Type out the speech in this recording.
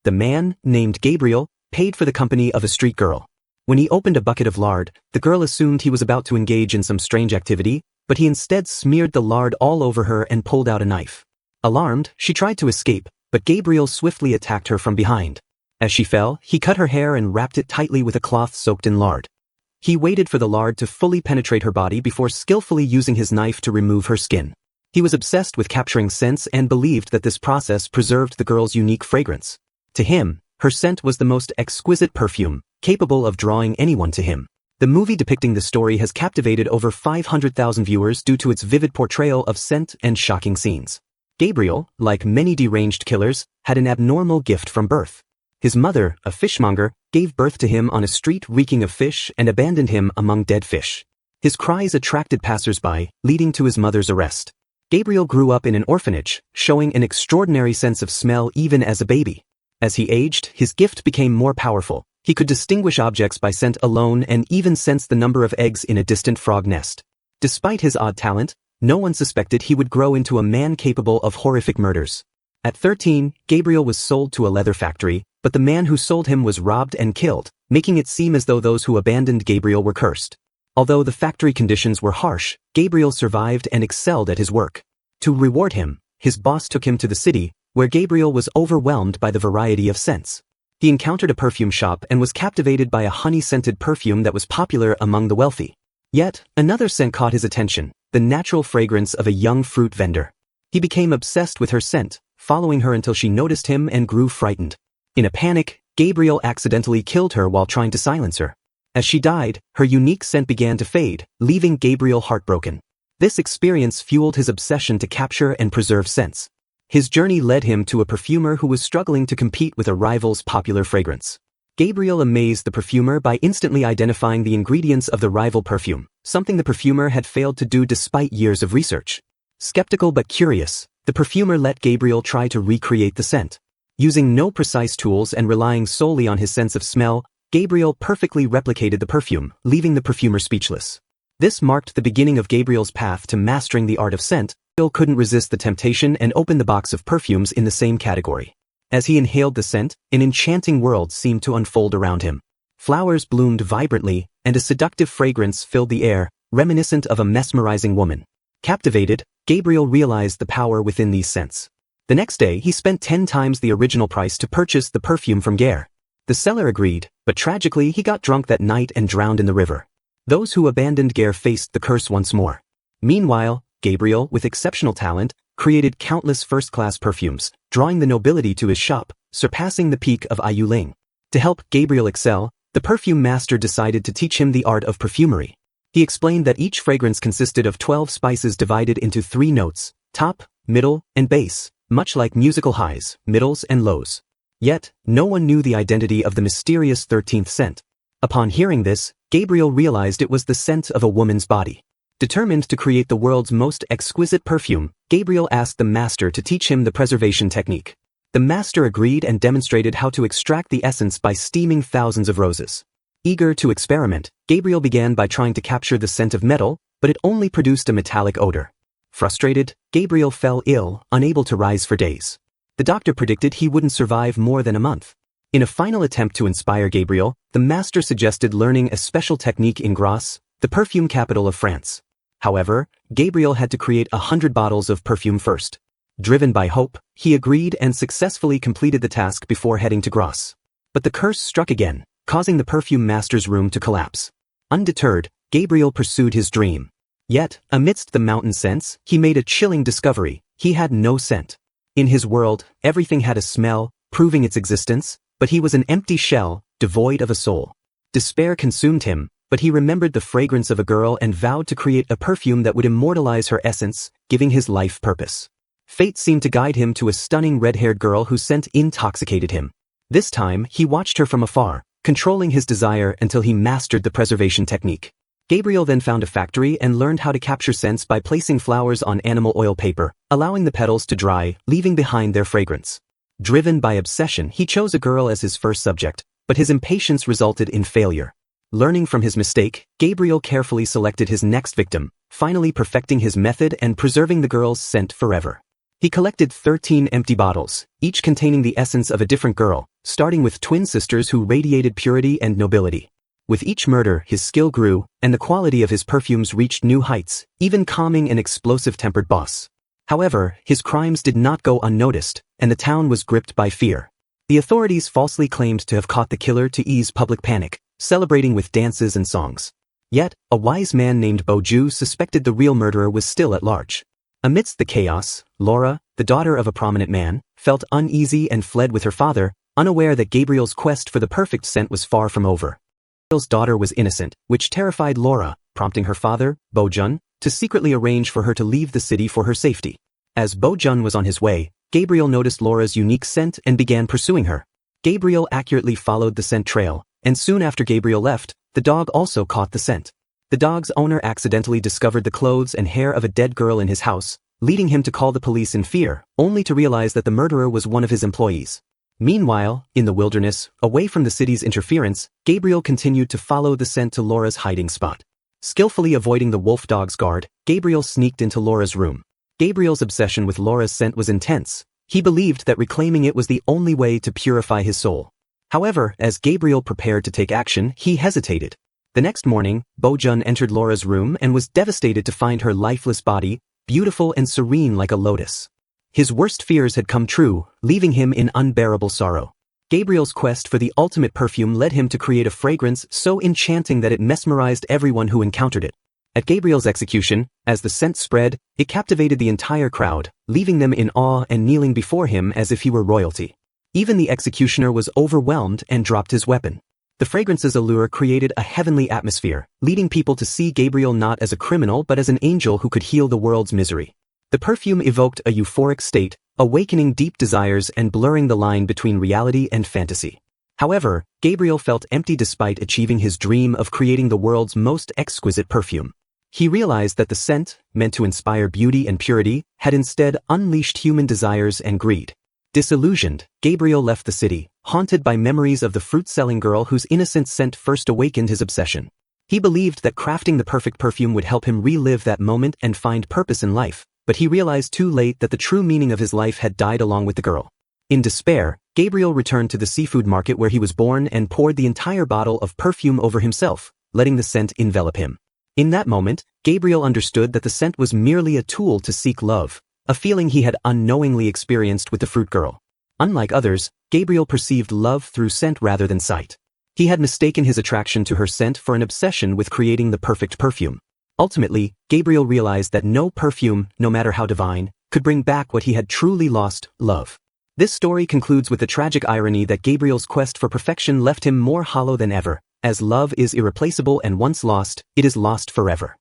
The man, named Gabriel, paid for the company of a street girl. When he opened a bucket of lard, the girl assumed he was about to engage in some strange activity, but he instead smeared the lard all over her and pulled out a knife. Alarmed, she tried to escape, but Gabriel swiftly attacked her from behind. As she fell, he cut her hair and wrapped it tightly with a cloth soaked in lard. He waited for the lard to fully penetrate her body before skillfully using his knife to remove her skin. He was obsessed with capturing scents and believed that this process preserved the girl's unique fragrance. To him, her scent was the most exquisite perfume, capable of drawing anyone to him. The movie depicting the story has captivated over 500,000 viewers due to its vivid portrayal of scent and shocking scenes. Gabriel, like many deranged killers, had an abnormal gift from birth. His mother, a fishmonger, gave birth to him on a street reeking of fish and abandoned him among dead fish. His cries attracted passers-by, leading to his mother's arrest. Gabriel grew up in an orphanage, showing an extraordinary sense of smell even as a baby. As he aged, his gift became more powerful. He could distinguish objects by scent alone and even sense the number of eggs in a distant frog nest. Despite his odd talent, no one suspected he would grow into a man capable of horrific murders. At 13, Gabriel was sold to a leather factory, but the man who sold him was robbed and killed, making it seem as though those who abandoned Gabriel were cursed. Although the factory conditions were harsh, Gabriel survived and excelled at his work. To reward him, his boss took him to the city, where Gabriel was overwhelmed by the variety of scents. He encountered a perfume shop and was captivated by a honey-scented perfume that was popular among the wealthy. Yet, another scent caught his attention, the natural fragrance of a young fruit vendor. He became obsessed with her scent, following her until she noticed him and grew frightened. In a panic, Gabriel accidentally killed her while trying to silence her. As she died, her unique scent began to fade, leaving Gabriel heartbroken. This experience fueled his obsession to capture and preserve scents. His journey led him to a perfumer who was struggling to compete with a rival's popular fragrance. Gabriel amazed the perfumer by instantly identifying the ingredients of the rival perfume, something the perfumer had failed to do despite years of research. Skeptical but curious, the perfumer let Gabriel try to recreate the scent. Using no precise tools and relying solely on his sense of smell, Gabriel perfectly replicated the perfume, leaving the perfumer speechless. This marked the beginning of Gabriel's path to mastering the art of scent. Gabriel couldn't resist the temptation and opened the box of perfumes in the same category. As he inhaled the scent, an enchanting world seemed to unfold around him. Flowers bloomed vibrantly, and a seductive fragrance filled the air, reminiscent of a mesmerizing woman. Captivated, Gabriel realized the power within these scents. The next day, he spent 10 times the original price to purchase the perfume from Gare. The seller agreed, but tragically he got drunk that night and drowned in the river. Those who abandoned Gare faced the curse once more. Meanwhile, Gabriel, with exceptional talent, created countless first-class perfumes, drawing the nobility to his shop, surpassing the peak of Ayu Ling. To help Gabriel excel, the perfume master decided to teach him the art of perfumery. He explained that each fragrance consisted of 12 spices divided into 3 notes, top, middle, and base, much like musical highs, middles, and lows. Yet, no one knew the identity of the mysterious 13th scent. Upon hearing this, Gabriel realized it was the scent of a woman's body. Determined to create the world's most exquisite perfume, Gabriel asked the master to teach him the preservation technique. The master agreed and demonstrated how to extract the essence by steaming thousands of roses. Eager to experiment, Gabriel began by trying to capture the scent of metal, but it only produced a metallic odor. Frustrated, Gabriel fell ill, unable to rise for days. The doctor predicted he wouldn't survive more than a month. In a final attempt to inspire Gabriel, the master suggested learning a special technique in Grasse, the perfume capital of France. However, Gabriel had to create 100 bottles of perfume first. Driven by hope, he agreed and successfully completed the task before heading to Grasse. But the curse struck again, causing the perfume master's room to collapse. Undeterred, Gabriel pursued his dream. Yet, amidst the mountain scents, he made a chilling discovery: he had no scent. In his world, everything had a smell, proving its existence, but he was an empty shell, devoid of a soul. Despair consumed him, but he remembered the fragrance of a girl and vowed to create a perfume that would immortalize her essence, giving his life purpose. Fate seemed to guide him to a stunning red-haired girl whose scent intoxicated him. This time, he watched her from afar, controlling his desire until he mastered the preservation technique. Gabriel then found a factory and learned how to capture scents by placing flowers on animal oil paper, allowing the petals to dry, leaving behind their fragrance. Driven by obsession, he chose a girl as his first subject, but his impatience resulted in failure. Learning from his mistake, Gabriel carefully selected his next victim, finally perfecting his method and preserving the girl's scent forever. He collected 13 empty bottles, each containing the essence of a different girl, starting with twin sisters who radiated purity and nobility. With each murder, his skill grew, and the quality of his perfumes reached new heights, even calming an explosive-tempered boss. However, his crimes did not go unnoticed, and the town was gripped by fear. The authorities falsely claimed to have caught the killer to ease public panic, celebrating with dances and songs. Yet, a wise man named Boju suspected the real murderer was still at large. Amidst the chaos, Laura, the daughter of a prominent man, felt uneasy and fled with her father, unaware that Gabriel's quest for the perfect scent was far from over. Gabriel's daughter was innocent, which terrified Laura, prompting her father, Bojun, to secretly arrange for her to leave the city for her safety. As Bojun was on his way, Gabriel noticed Laura's unique scent and began pursuing her. Gabriel accurately followed the scent trail, and soon after Gabriel left, the dog also caught the scent. The dog's owner accidentally discovered the clothes and hair of a dead girl in his house, leading him to call the police in fear, only to realize that the murderer was one of his employees. Meanwhile, in the wilderness, away from the city's interference, Gabriel continued to follow the scent to Laura's hiding spot. Skillfully avoiding the wolf dog's guard, Gabriel sneaked into Laura's room. Gabriel's obsession with Laura's scent was intense. He believed that reclaiming it was the only way to purify his soul. However, as Gabriel prepared to take action, he hesitated. The next morning, Bojun entered Laura's room and was devastated to find her lifeless body, beautiful and serene like a lotus. His worst fears had come true, leaving him in unbearable sorrow. Gabriel's quest for the ultimate perfume led him to create a fragrance so enchanting that it mesmerized everyone who encountered it. At Gabriel's execution, as the scent spread, it captivated the entire crowd, leaving them in awe and kneeling before him as if he were royalty. Even the executioner was overwhelmed and dropped his weapon. The fragrance's allure created a heavenly atmosphere, leading people to see Gabriel not as a criminal but as an angel who could heal the world's misery. The perfume evoked a euphoric state, awakening deep desires and blurring the line between reality and fantasy. However, Gabriel felt empty despite achieving his dream of creating the world's most exquisite perfume. He realized that the scent, meant to inspire beauty and purity, had instead unleashed human desires and greed. Disillusioned, Gabriel left the city, haunted by memories of the fruit-selling girl whose innocent scent first awakened his obsession. He believed that crafting the perfect perfume would help him relive that moment and find purpose in life, but he realized too late that the true meaning of his life had died along with the girl. In despair, Gabriel returned to the seafood market where he was born and poured the entire bottle of perfume over himself, letting the scent envelop him. In that moment, Gabriel understood that the scent was merely a tool to seek love, a feeling he had unknowingly experienced with the fruit girl. Unlike others, Gabriel perceived love through scent rather than sight. He had mistaken his attraction to her scent for an obsession with creating the perfect perfume. Ultimately, Gabriel realized that no perfume, no matter how divine, could bring back what he had truly lost, love. This story concludes with the tragic irony that Gabriel's quest for perfection left him more hollow than ever. As love is irreplaceable and once lost, it is lost forever.